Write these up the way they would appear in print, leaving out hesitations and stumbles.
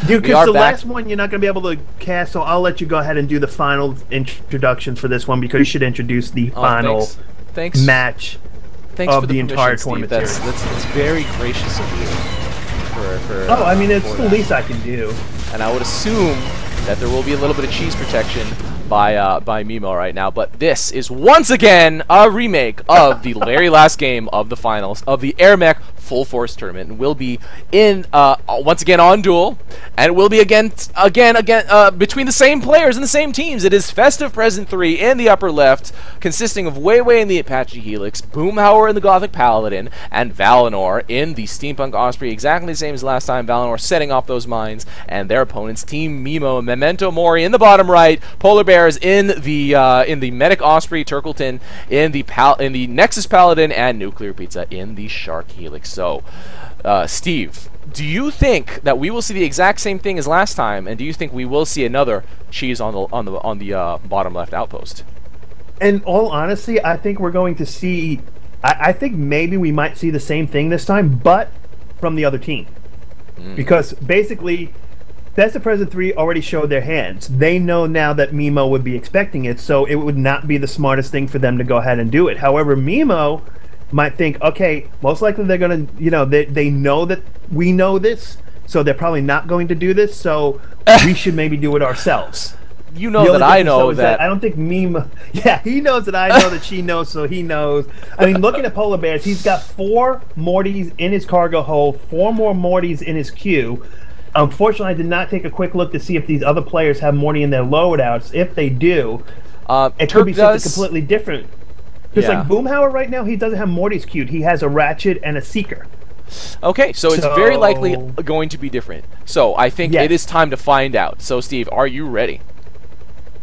Dude, because the last one you're not going to be able to cast, so I'll let you go ahead and do the final introductions for this one because you should introduce the final match of the entire tournament series. That's very gracious of you. Oh, I mean, it's the least I can do. And I would assume that there will be a little bit of cheese protection by MeMo right now, but this is once again a remake of the very last game of the finals of the AirMech Full Force Tournament, and will be in once again on Duel, and it will be again between the same players and the same teams. It is Festive Present 3 in the upper left, consisting of WayWay in the Apache Helix, Boomhower in the Gothic Paladin, and Valinor in the Steampunk Osprey, exactly the same as last time. Valinor setting off those mines, and their opponents, Team MeMo and Memento Mori in the bottom right, Polarbearz in the Medic Osprey, Turkleton in the Nexus Paladin, and NuclearPizza in the Shark Helix. So, Steve, do you think that we will see the exact same thing as last time, and do you think we will see another cheese on the bottom left outpost? In all honesty, I think we're going to see. I think maybe we might see the same thing this time, but from the other team, because basically, Festive Present 3 already showed their hands. They know now that MeMo would be expecting it, so it would not be the smartest thing for them to go ahead and do it. However, MeMo might think, okay, most likely they're going to, you know, they know that we know this, so they're probably not going to do this, so we should maybe do it ourselves. You know that I know that. I don't think MeMo... Yeah, he knows that I know that she knows, so he knows. I mean, looking at Polarbearz, he's got 4 Mortys in his cargo hold, 4 more Mortys in his queue. Unfortunately, I did not take a quick look to see if these other players have Morty in their loadouts. If they do, it could be something completely different. Because like Boomhower right now, he doesn't have Morty's queued. He has a Ratchet and a Seeker. Okay, so it's very likely going to be different. So I think it is time to find out. So Steve, are you ready?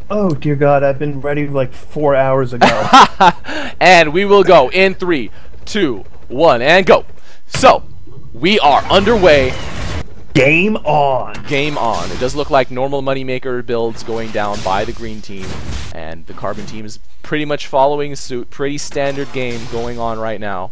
Oh dear God, I've been ready like 4 hours ago. And we will go in 3, 2, 1, and go. So we are underway. Game on. Game on. It does look like normal Moneymaker builds going down by the green team, and the Carbon team is pretty much following suit. Pretty standard game going on right now.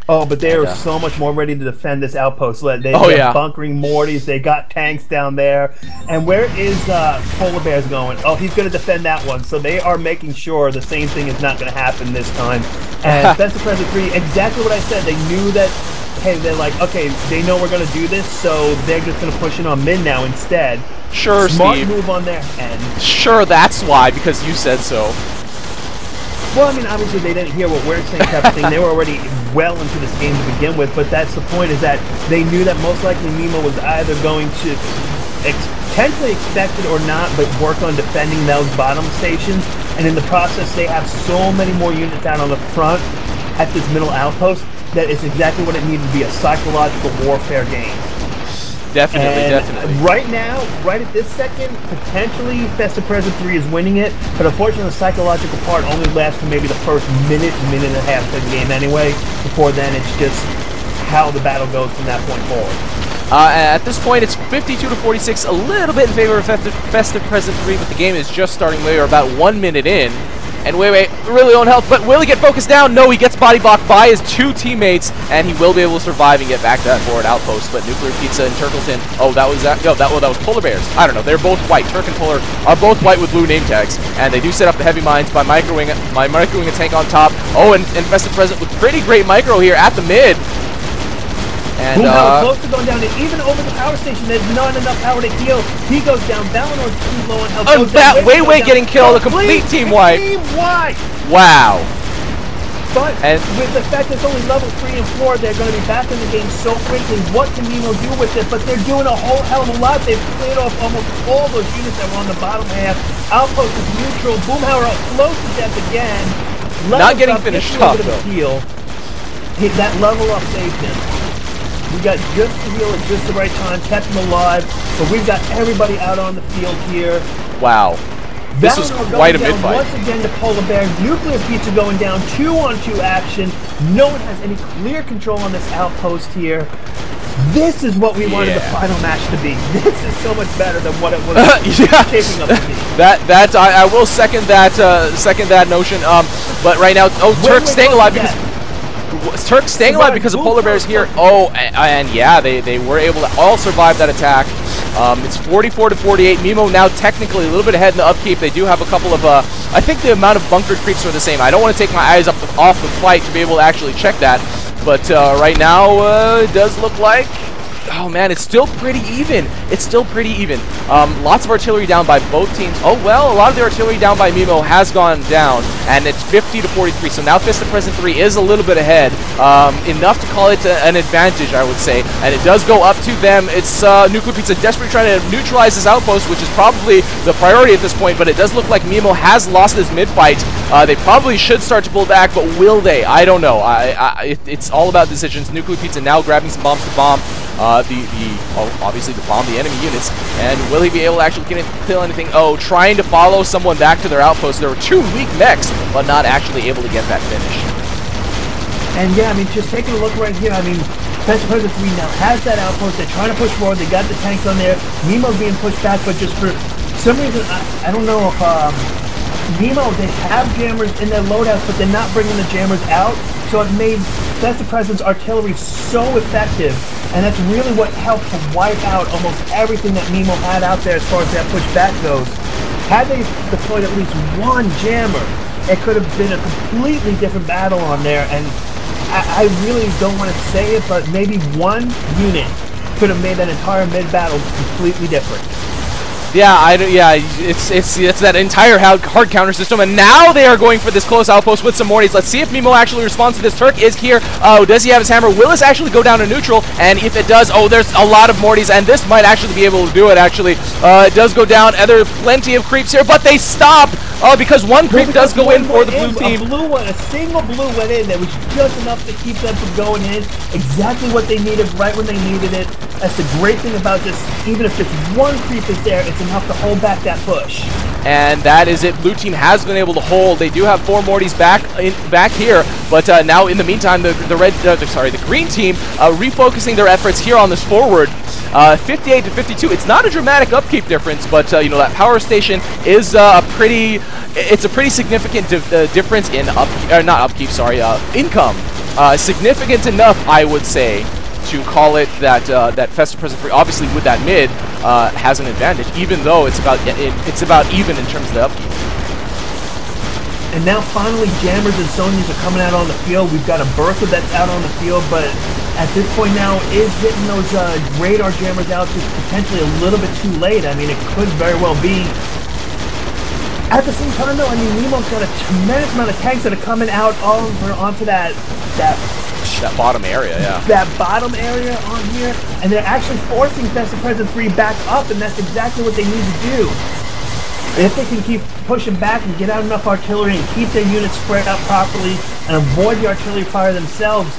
Oh, but they are so much more ready to defend this outpost. They're bunkering Mortys. They got tanks down there. And where is Polarbearz going? Oh, he's going to defend that one. So they are making sure the same thing is not going to happen this time. And Festive Present 3, exactly what I said. They knew that, hey, they're like, okay, they know we're going to do this, so they're just going to push it on mid now instead. Sure, Smart Steve. move on their end. Sure, that's why, because you said so. Well, I mean, obviously they didn't hear what we're saying type of thing. They were already well into this game to begin with, but that's the point, is that they knew that most likely MeMo was either going to potentially expect it or not, but work on defending those bottom stations, and in the process they have so many more units out on the front at this middle outpost that it's exactly what it needed to be, a psychological warfare game. Definitely. Right now, right at this second, potentially Festive Present 3 is winning it, but unfortunately the psychological part only lasts for maybe the first minute and a half of the game anyway. Before then, it's just how the battle goes from that point forward. At this point, it's 52-46, a little bit in favor of Festive Present 3, but the game is just starting. We are about 1 minute in. And WayWay really on health, but will he get focused down? No, he gets body blocked by his 2 teammates, and he will be able to survive and get back to that forward outpost. But NuclearPizza and Turkleton, that was Polarbearz. I don't know, they're both white. Turk and Polar are both white with blue name tags, and they do set up the heavy mines by microing a tank on top. Oh, and Festive Present with pretty great micro here at the mid. And Boomhower close to going down, and even over the power station, there's not enough power to heal. He goes down. Valinor's too low on health. That WayWay getting killed, a complete team wipe. Wow. But with the fact that it's only level 3 and 4, they're going to be back in the game so quickly. What can MeMo do with it? But they're doing a whole hell of a lot. They've cleared off almost all those units that were on the bottom half. Outpost is neutral. Boomhower close to death again. Not getting finished off, though. That level up saved him. We got just the heal at just the right time, kept him alive, but we've got everybody out on the field here. Wow. This was quite a mid-fight. Once again to Polarbearz, NuclearPizza going down, 2-on-2 action. No one has any clear control on this outpost here. This is what we wanted the final match to be. This is so much better than what it was shaping up to be. I will second that notion. But right now, Turk's staying alive because Turk's staying alive because of Polarbearz here. Oh, and yeah, they were able to all survive that attack. It's 44 to 48. MeMo now technically a little bit ahead in the upkeep. They do have a couple of, I think the amount of bunkered creeps are the same. I don't want to take my eyes off the fight to be able to actually check that. But right now, it does look like, oh man, it's still pretty even. It's still pretty even. Lots of artillery down by both teams. Oh well, a lot of the artillery down by MeMo has gone down, and it's 50 to 43. So now Festive Present 3 is a little bit ahead. Enough to call it an advantage, I would say. And it does go up to them. It's NuclearPizza desperately trying to neutralize his outpost, which is probably the priority at this point, but it does look like MeMo has lost this mid-fight. They probably should start to pull back, but will they? I don't know. It's all about decisions. NuclearPizza now grabbing some bombs to bomb. Obviously to bomb the enemy units, and will he be able to actually kill anything? Oh, trying to follow someone back to their outpost. There were 2 weak mechs, but not actually able to get that finish. And yeah, I mean, just taking a look right here, I mean, Festive Present 3 now has that outpost. They're trying to push forward. They got the tanks on there. MeMo's being pushed back, but just for some reason, I don't know if MeMo, they have jammers in their loadouts, but they're not bringing the jammers out. So it made Festive Present's artillery so effective, and that's really what helped to wipe out almost everything that MeMo had out there as far as that pushback goes. Had they deployed at least 1 jammer, it could have been a completely different battle on there, and I really don't want to say it, but maybe 1 unit could have made that entire mid-battle completely different. Yeah, it's that entire hard counter system, and now they are going for this close outpost with some Mortys. Let's see if MeMo actually responds to this. Turk is here. Oh, does he have his hammer? Will this actually go down to neutral? And if it does, oh, there's a lot of Mortys, and this might actually be able to do it, actually. It does go down, and there are plenty of creeps here, but they stop! Because 1 creep does go in for the blue team. A single blue went in that was just enough to keep them from going in. Exactly what they needed right when they needed it. That's the great thing about this. Even if just 1 creep is there, it's enough to hold back that push. And that is it. Blue team has been able to hold. They do have 4 Mortys back here, but now in the meantime, the green team refocusing their efforts here on this forward. 58 to 52. It's not a dramatic upkeep difference, but you know, that power station is a pretty significant difference in income. Significant enough, I would say, to call it that that Festive Present 3, obviously with that mid, has an advantage, even though it's about even in terms of the upkeep. And now finally Jammers and Sonyas are coming out on the field. We've got a Bertha that's out on the field, but at this point now is getting those radar jammers out just potentially a little bit too late. I mean, it could very well be. At the same time though, I mean, MeMo's got a tremendous amount of tanks that are coming out onto that bottom area, yeah. That bottom area on here, and they're actually forcing Festive Present 3 back up, and that's exactly what they need to do. If they can keep pushing back and get out enough artillery and keep their units spread out properly and avoid the artillery fire themselves,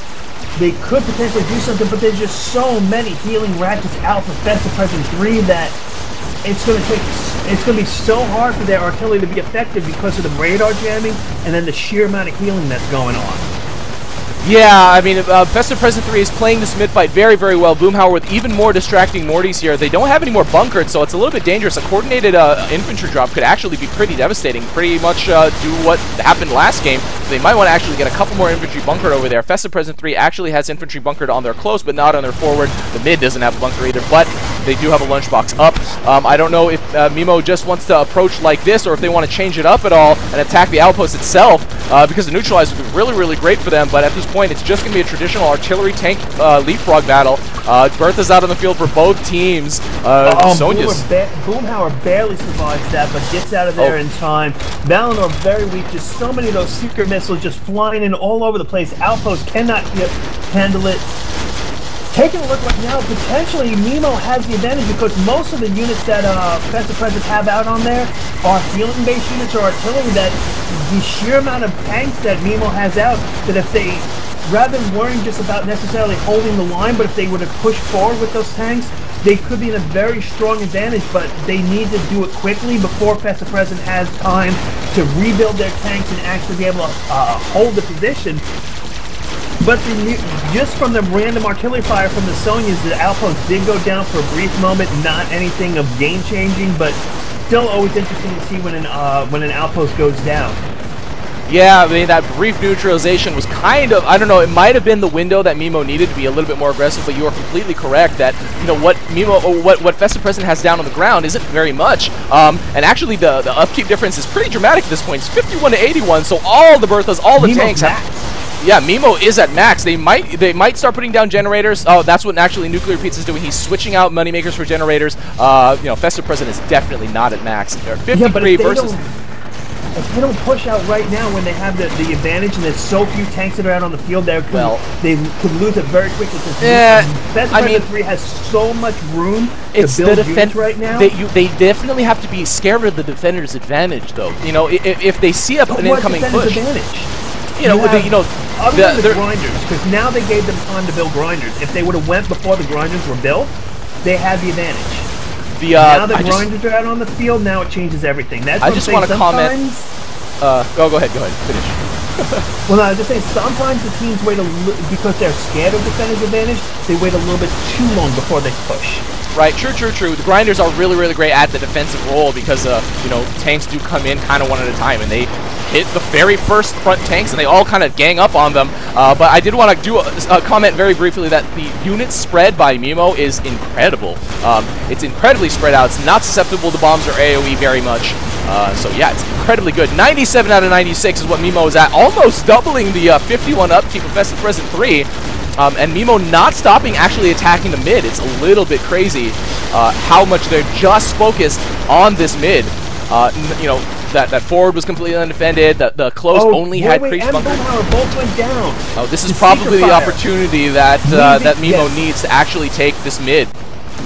they could potentially do something, but there's just so many healing ratchets out for Festive Present 3 that it's going to be so hard for their artillery to be effective because of the radar jamming and then the sheer amount of healing that's going on. Yeah, I mean, Festive Present 3 is playing this mid-fight very, very well. Boomhower with even more distracting Mortys here. They don't have any more bunkered, so it's a little bit dangerous. A coordinated infantry drop could actually be pretty devastating, pretty much do what happened last game. They might want to actually get a couple more infantry bunkered over there. Festive Present 3 actually has infantry bunkered on their close, but not on their forward. The mid doesn't have a bunker either, but they do have a lunchbox up. I don't know if MeMo just wants to approach like this, or if they want to change it up at all and attack the outpost itself, because the neutralize would be really, really great for them, but at this point, it's just going to be a traditional artillery tank leapfrog battle. Bertha's out on the field for both teams. Boomhower barely survives that, but gets out of there in time. Valinor very weak. Just so many of those secret missiles just flying in all over the place. Outpost cannot handle it. Taking a look right now, potentially MeMo has the advantage because most of the units that Festive Present have out on there are healing-based units or artillery. That the sheer amount of tanks that MeMo has out, that if they, rather than worrying just about necessarily holding the line, but if they were to push forward with those tanks, they could be in a very strong advantage, but they need to do it quickly before Festive Present has time to rebuild their tanks and actually be able to hold the position. But just from the random artillery fire from the Sonyas, the outpost did go down for a brief moment. Not anything of game-changing, but still always interesting to see when an outpost goes down. Yeah, I mean, that brief neutralization was kind of, I don't know, it might have been the window that MeMo needed to be a little bit more aggressive, but you are completely correct that, you know, what MeMo, what Festive Present has down on the ground isn't very much. And actually, the upkeep difference is pretty dramatic at this point. It's 51 to 81, so all the Berthas, all the tanks have... Yeah, MeMo is at max. They might start putting down generators. Oh, that's what actually NuclearPizza is doing. He's switching out moneymakers for generators. You know, Festive Present is definitely not at max. They're 53 versus... If they don't push out right now when they have the advantage and there's so few tanks that are out on the field, they could lose it very quickly. Yeah, I mean, 3 has so much room to build units right now. They definitely have to be scared of the defender's advantage, though. You know, if they see an incoming push. Advantage? You know, other than the grinders, because now they gave them time to build grinders. If they would have went before the grinders were built, they had the advantage. Now the grinders are out on the field, now it changes everything. That's what I just want to comment. Go ahead, finish. Well, no, I was just saying, sometimes the teams wait because they're scared of defender's advantage, they wait a little bit too long before they push. Right, true. The grinders are really, really great at the defensive role because, you know, tanks do come in kind of one at a time, and they hit the very first front tanks, and they all kind of gang up on them. But I did want to do a comment very briefly that the unit spread by MeMo is incredible. It's incredibly spread out. It's not susceptible to bombs or AoE very much. So yeah, it's incredibly good. 97 out of 96 is what MeMo is at, almost doubling the 51 upkeep of Festive Present 3. And MeMo not stopping actually attacking the mid. It's a little bit crazy how much they're just focused on this mid. You know, that forward was completely undefended. The close only had creeps bunker. Boomhower both went down. Oh, this is probably the opportunity that that MeMo needs to actually take this mid.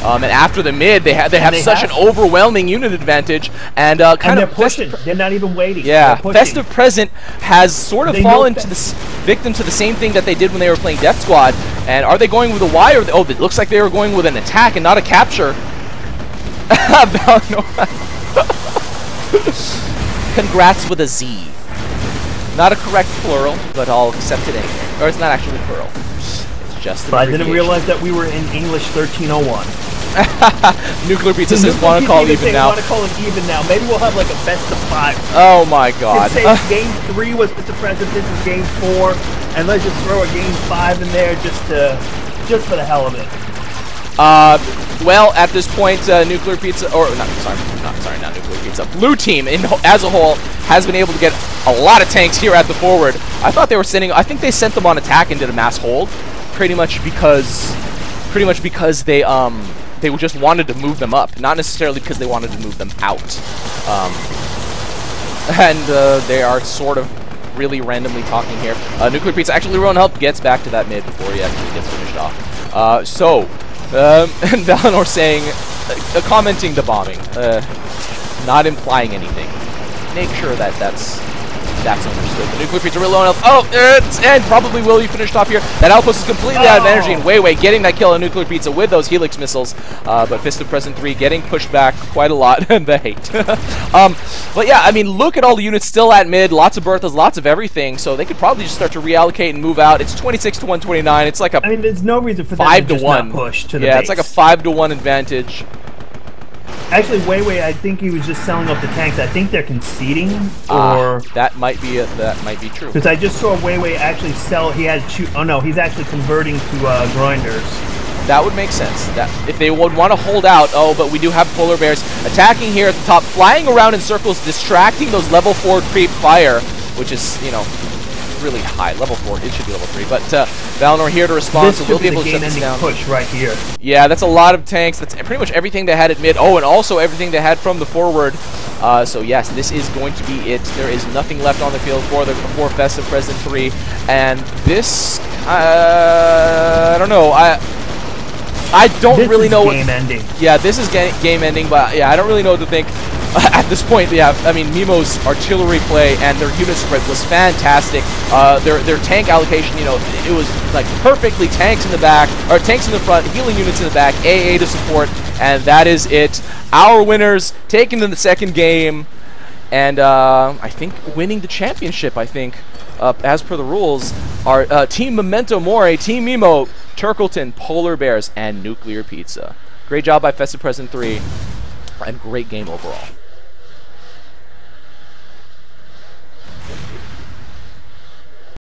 And after the mid, they have such an overwhelming unit advantage, and they're pushing. They're not even waiting. Yeah, Festive Present has sort of fallen to the victim to the same thing that they did when they were playing Death Squad. And are they going with a Y? Or it looks like they were going with an attack and not a capture. Congrats with a Z. Not a correct plural, but I'll accept it anyway. Or it's not actually plural. It's just an But I didn't realize that we were in English 1301. NuclearPizza says want to call even now. Want to call it even now. Maybe we'll have like a best of 5. Oh my god. Say game 3 was Mr. President, this is game 4, and let's just throw a game 5 in there just for the hell of it. Well, at this point, NuclearPizza, or not NuclearPizza, Blue Team as a whole has been able to get a lot of tanks here at the forward. I thought they were sending, I think they sent them on attack and did a mass hold, pretty much because they just wanted to move them up, not necessarily because they wanted to move them out. And they are sort of really randomly talking here. NuclearPizza actually, Rowan Help gets back to that mid before he actually gets finished off. And Valinor saying, commenting the bombing, not implying anything. Make sure that that's understood. The NuclearPizza really low enough. Oh, and probably will be finished off here. That outpost is completely out of energy, and WayWay getting that kill on NuclearPizza with those Helix missiles. But Festive Present 3 getting pushed back quite a lot, and the hate. But yeah, I mean, look at all the units still at mid. Lots of Berthas, lots of everything. So they could probably just start to reallocate and move out. It's 26 to 129. It's like a I mean, there's no reason for them to just not push to the base. It's like a 5-to-1 advantage. Actually, WayWay, I think he was just selling off the tanks. I think they're conceding, or that might be true. Because I just saw WayWay actually sell. He had oh no, he's actually converting to grinders. That would make sense. That if they would want to hold out. Oh, but we do have Polarbearz attacking here at the top, flying around in circles, distracting those level 4 creep fire, which is, you know, really high. Level 4, it should be level 3. But Valinor here to respond, so we'll be able to shut this down. Push right here. Yeah, that's a lot of tanks. That's pretty much everything they had at mid. Oh, and also everything they had from the forward. So yes, this is going to be it. There is nothing left on the field for Festive Present 3. And this, I don't know. I don't really know. This is game ending. Yeah, this is game ending, but yeah, I don't really know what to think. At this point, yeah, I mean, MeMo's artillery play and their unit spread was fantastic. Their tank allocation, you know, it was like perfectly tanks in the back, or tanks in the front, healing units in the back, AA to support, and that is it. Our winners taking to the second game, and I think winning the championship, I think, as per the rules, are Team Memento Mori, Team MeMo, Turkleton, Polarbearz, and NuclearPizza. Great job by Festive Present 3, and great game overall.